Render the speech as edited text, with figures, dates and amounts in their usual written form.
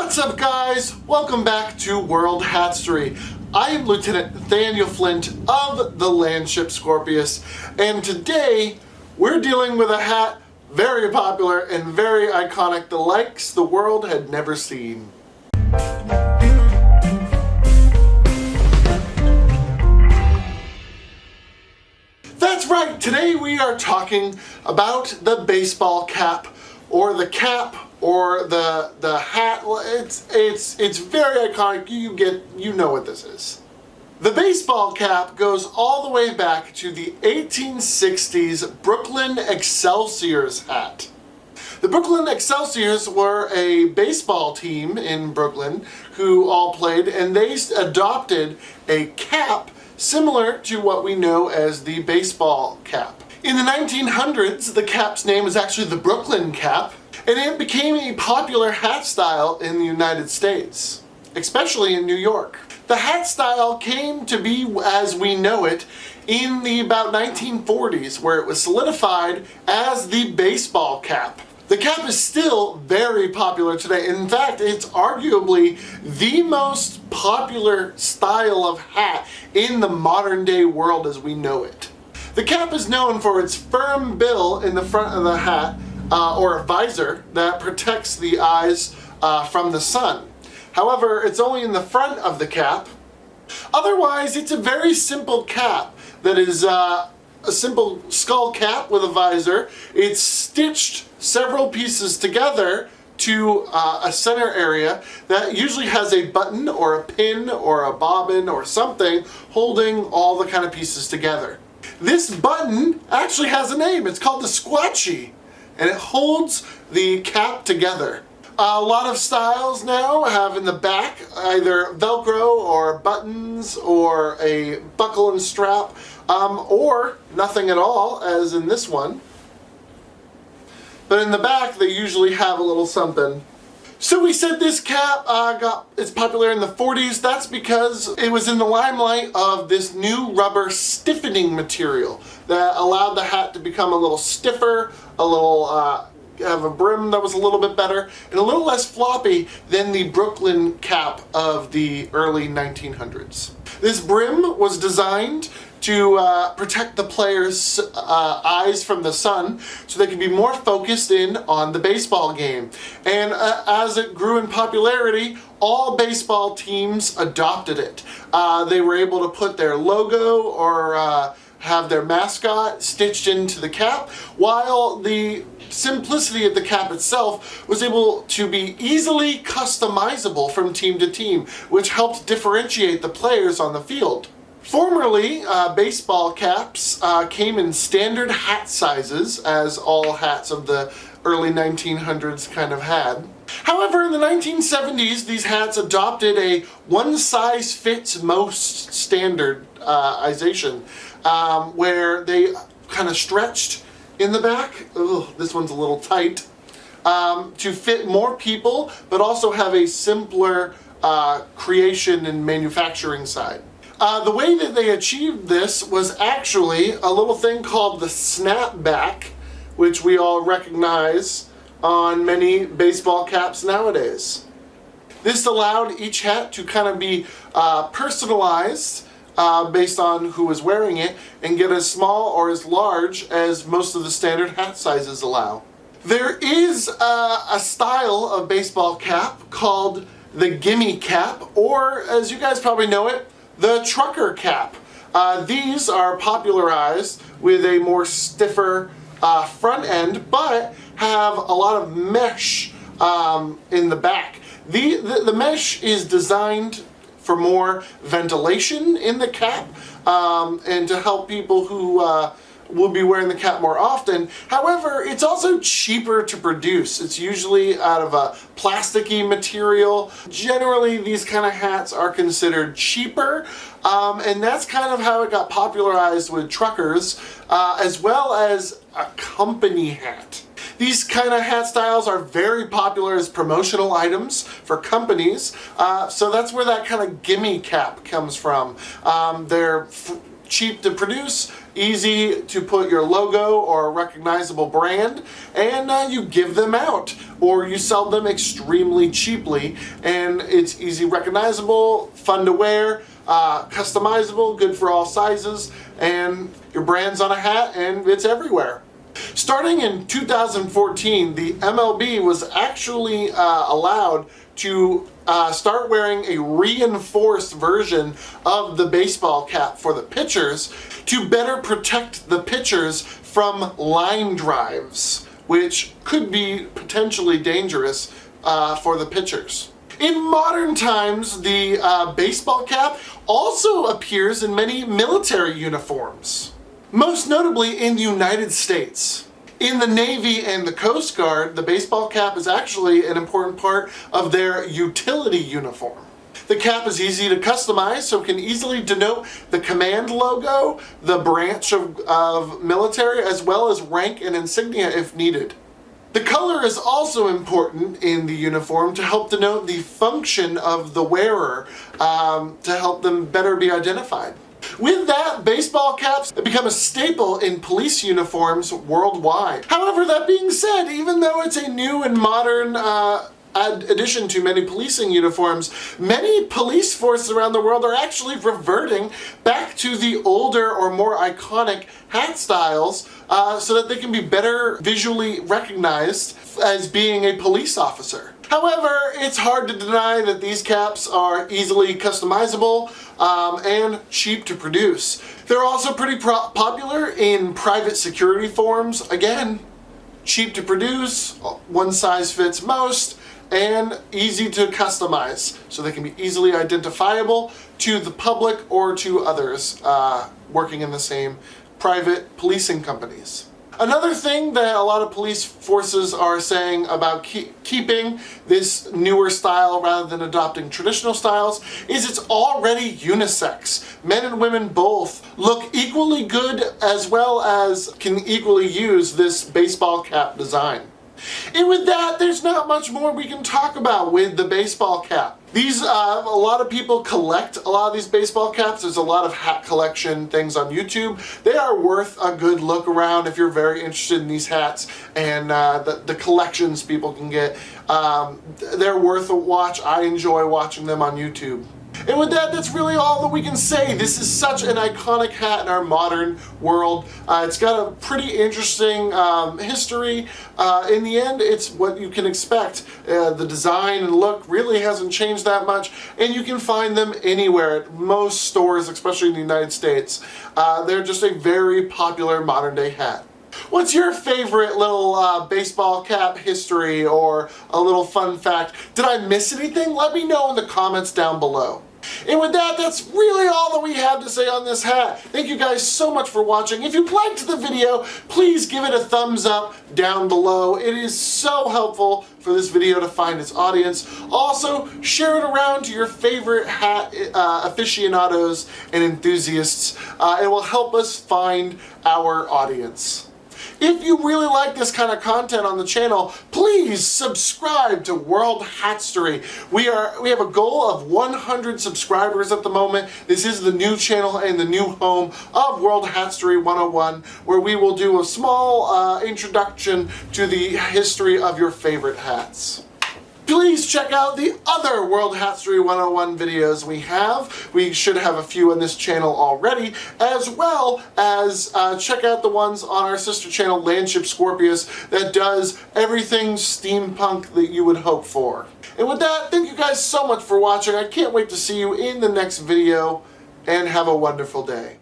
What's up, guys? Welcome back to World Hatstory. I am Lieutenant Nathaniel Flint of the Landship Scorpius, and today we're dealing with a hat very popular and very iconic, the likes the world had never seen. That's right, today we are talking about the baseball cap, or the cap, or the hat. It's very iconic. You know what this is. The baseball cap goes all the way back to the 1860s Brooklyn Excelsiors hat. The Brooklyn Excelsiors were a baseball team in Brooklyn who all played, and they adopted a cap similar to what we know as the baseball cap. In the 1900s, the cap's name was actually the Brooklyn cap, and it became a popular hat style in the United States, especially in New York. The hat style came to be as we know it in the about 1940s, where it was solidified as the baseball cap. The cap is still very popular today. In fact, it's arguably the most popular style of hat in the modern day world as we know it. The cap is known for its firm bill in the front of the hat, or a visor that protects the eyes from the sun. However, it's only in the front of the cap. Otherwise, it's a very simple cap that is a simple skull cap with a visor. It's stitched several pieces together to a center area that usually has a button or a pin or a bobbin or something holding all the kind of pieces together. This button actually has a name. It's called the squatchy, and it holds the cap together. A lot of styles now have in the back either Velcro or buttons or a buckle and strap, or nothing at all, as in this one. But in the back, they usually have a little something. So we said this cap it's popular in the 40s. That's because it was in the limelight of this new rubber stiffening material that allowed the hat to become a little stiffer, a little have a brim that was a little bit better, and a little less floppy than the Brooklyn cap of the early 1900s. This brim was designed to protect the players' eyes from the sun so they could be more focused in on the baseball game. And as it grew in popularity, all baseball teams adopted it. They were able to put their logo or have their mascot stitched into the cap, while the simplicity of the cap itself was able to be easily customizable from team to team, which helped differentiate the players on the field. Formerly, baseball caps came in standard hat sizes, as all hats of the early 1900s kind of had. However, in the 1970s, these hats adopted a one-size-fits-most standardization, where they kind of stretched in the back. Ugh, this one's a little tight, to fit more people, but also have a simpler creation and manufacturing side. The way that they achieved this was actually a little thing called the snapback, which we all recognize on many baseball caps nowadays. This allowed each hat to kind of be personalized based on who was wearing it, and get as small or as large as most of the standard hat sizes allow. There is a style of baseball cap called the Gimme Cap, or as you guys probably know it, the trucker cap. These are popularized with a more stiffer front end, but have a lot of mesh in the back. The mesh is designed for more ventilation in the cap, and to help people who will be wearing the cap more often. However, it's also cheaper to produce. It's usually out of a plasticky material. Generally, these kind of hats are considered cheaper, and that's kind of how it got popularized with truckers, as well as a company hat. These kind of hat styles are very popular as promotional items for companies, so that's where that kind of gimme cap comes from. They're cheap to produce, easy to put your logo or a recognizable brand, and you give them out, or you sell them extremely cheaply, and it's easy, recognizable, fun to wear, customizable, good for all sizes, and your brand's on a hat and it's everywhere. Starting in 2014, the MLB was actually allowed to start wearing a reinforced version of the baseball cap for the pitchers to better protect the pitchers from line drives, which could be potentially dangerous for the pitchers. In modern times, the baseball cap also appears in many military uniforms, most notably in the United States. In the Navy and the Coast Guard, the baseball cap is actually an important part of their utility uniform. The cap is easy to customize, so it can easily denote the command logo, the branch of military, as well as rank and insignia if needed. The color is also important in the uniform to help denote the function of the wearer, to help them better be identified. With that, baseball caps have become a staple in police uniforms worldwide. However, that being said, even though it's a new and modern addition to many policing uniforms, many police forces around the world are actually reverting back to the older or more iconic hat styles so that they can be better visually recognized as being a police officer. However, it's hard to deny that these caps are easily customizable and cheap to produce. They're also pretty popular in private security firms. Again, cheap to produce, one size fits most, and easy to customize, so they can be easily identifiable to the public or to others working in the same private policing companies. Another thing that a lot of police forces are saying about keeping this newer style rather than adopting traditional styles is it's already unisex. Men and women both look equally good, as well as can equally use this baseball cap design. And with that, there's not much more we can talk about with the baseball cap. These, a lot of people collect a lot of these baseball caps. There's a lot of hat collection things on YouTube. They are worth a good look around if you're very interested in these hats and the collections people can get. They're worth a watch. I enjoy watching them on YouTube. And with that, that's really all that we can say. This is such an iconic hat in our modern world. It's got a pretty interesting history. In the end, it's what you can expect. The design and look really hasn't changed that much, and you can find them anywhere at most stores, especially in the United States. They're just a very popular modern day hat. What's your favorite little baseball cap history or a little fun fact? Did I miss anything? Let me know in the comments down below. And with that, that's really all that we have to say on this hat. Thank you guys so much for watching. If you liked the video, please give it a thumbs up down below. It is so helpful for this video to find its audience. Also, share it around to your favorite hat aficionados and enthusiasts. It will help us find our audience. If you really like this kind of content on the channel, please subscribe to World Hatstory. We have a goal of 100 subscribers at the moment. This is the new channel and the new home of World Hatstory 101, where we will do a small introduction to the history of your favorite hats. Please check out the other World Hatstory 101 videos we have. We should have a few on this channel already, as well as check out the ones on our sister channel, Landship Scorpius, that does everything steampunk that you would hope for. And with that, thank you guys so much for watching. I can't wait to see you in the next video, and have a wonderful day.